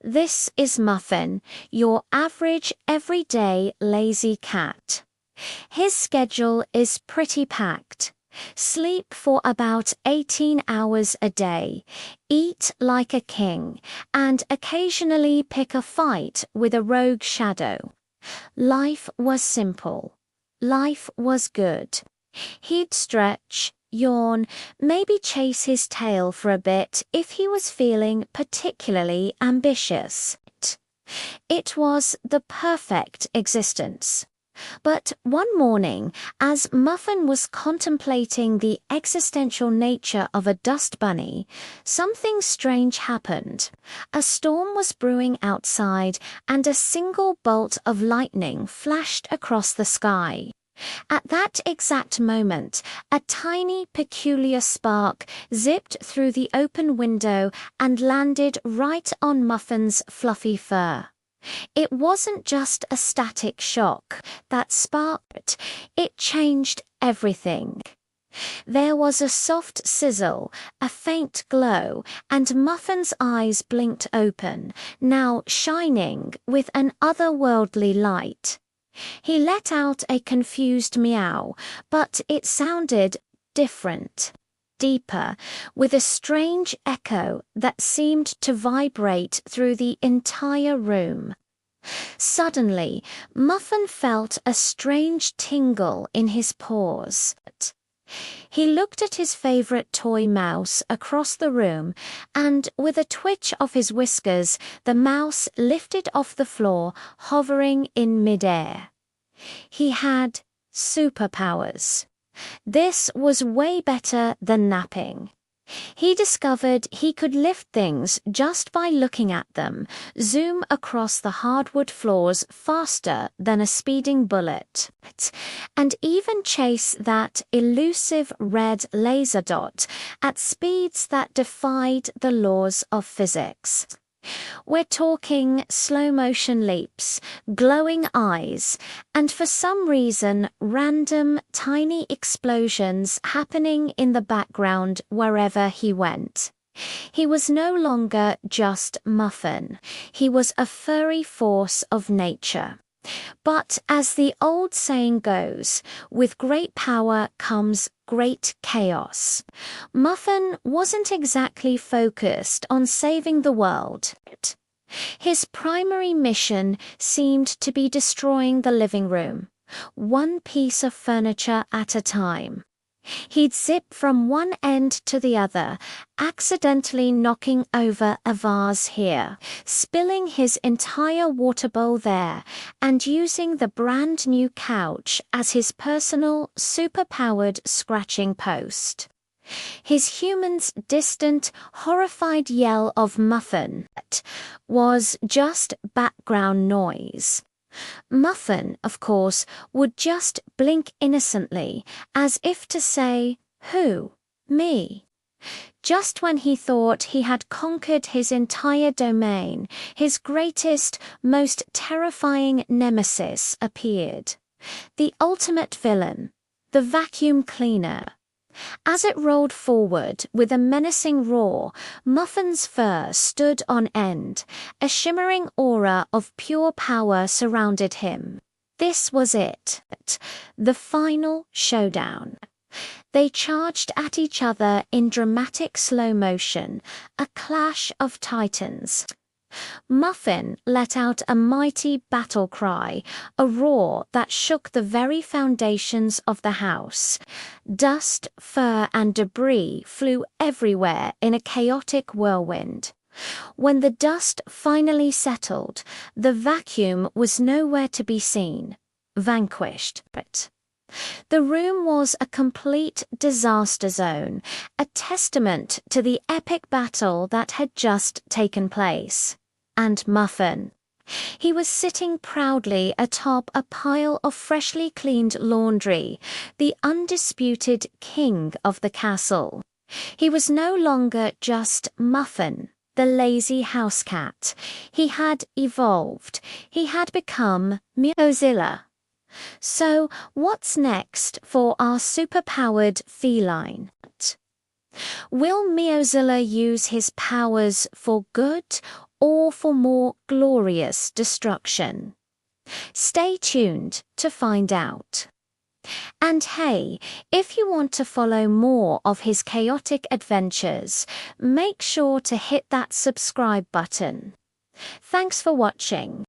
This is Muffin, your average, everyday lazy cat. His schedule is pretty packed. Sleep for about 18 hours a day, eat like a king, and occasionally pick a fight with a rogue shadow. Life was simple. Life was good. He'd stretch, yawn, maybe chase his tail for a bit if he was feeling particularly ambitious. It was the perfect existence. But one morning, as Muffin was contemplating the existential nature of a dust bunny, something strange happened. A storm was brewing outside, and a single bolt of lightning flashed across the sky. At that exact moment, a tiny, peculiar spark zipped through the open window and landed right on Muffin's fluffy fur. It wasn't just a static shock that sparked, it changed everything. There was a soft sizzle, a faint glow, and Muffin's eyes blinked open, now shining with an otherworldly light. He let out a confused meow, but it sounded different, deeper, with a strange echo that seemed to vibrate through the entire room. Suddenly, Muffin felt a strange tingle in his paws. He looked at his favorite toy mouse across the room, and with a twitch of his whiskers, the mouse lifted off the floor, hovering in midair. He had superpowers. This was way better than napping. He discovered he could lift things just by looking at them, zoom across the hardwood floors faster than a speeding bullet, and even chase that elusive red laser dot at speeds that defied the laws of physics. We're talking slow-motion leaps, glowing eyes, and for some reason random tiny explosions happening in the background wherever he went. He was no longer just Muffin. He was a furry force of nature. But as the old saying goes, with great power comes great chaos. Muffin wasn't exactly focused on saving the world. His primary mission seemed to be destroying the living room, one piece of furniture at a time. He'd zip from one end to the other, accidentally knocking over a vase here, spilling his entire water bowl there, and using the brand new couch as his personal, super-powered scratching post. His human's distant, horrified yell of Muffin was just background noise. Muffin, of course, would just blink innocently, as if to say, "Who? Me?" Just when he thought he had conquered his entire domain, his greatest, most terrifying nemesis appeared. The ultimate villain, the vacuum cleaner. As it rolled forward with a menacing roar, Muffin's fur stood on end. A shimmering aura of pure power surrounded him. This was it, the final showdown. They charged at each other in dramatic slow motion, a clash of titans. Muffin let out a mighty battle cry, a roar that shook the very foundations of the house. Dust, fur, and debris flew everywhere in a chaotic whirlwind. When the dust finally settled, the vacuum was nowhere to be seen, vanquished. The room was a complete disaster zone, a testament to the epic battle that had just taken place. And Muffin. He was sitting proudly atop a pile of freshly cleaned laundry, the undisputed king of the castle. He was no longer just Muffin, the lazy house cat. He had evolved. He had become Meowzilla. So, what's next for our superpowered feline? Will Meowzilla use his powers for good or for more glorious destruction? Stay tuned to find out. And hey, if you want to follow more of his chaotic adventures, make sure to hit that subscribe button. Thanks for watching.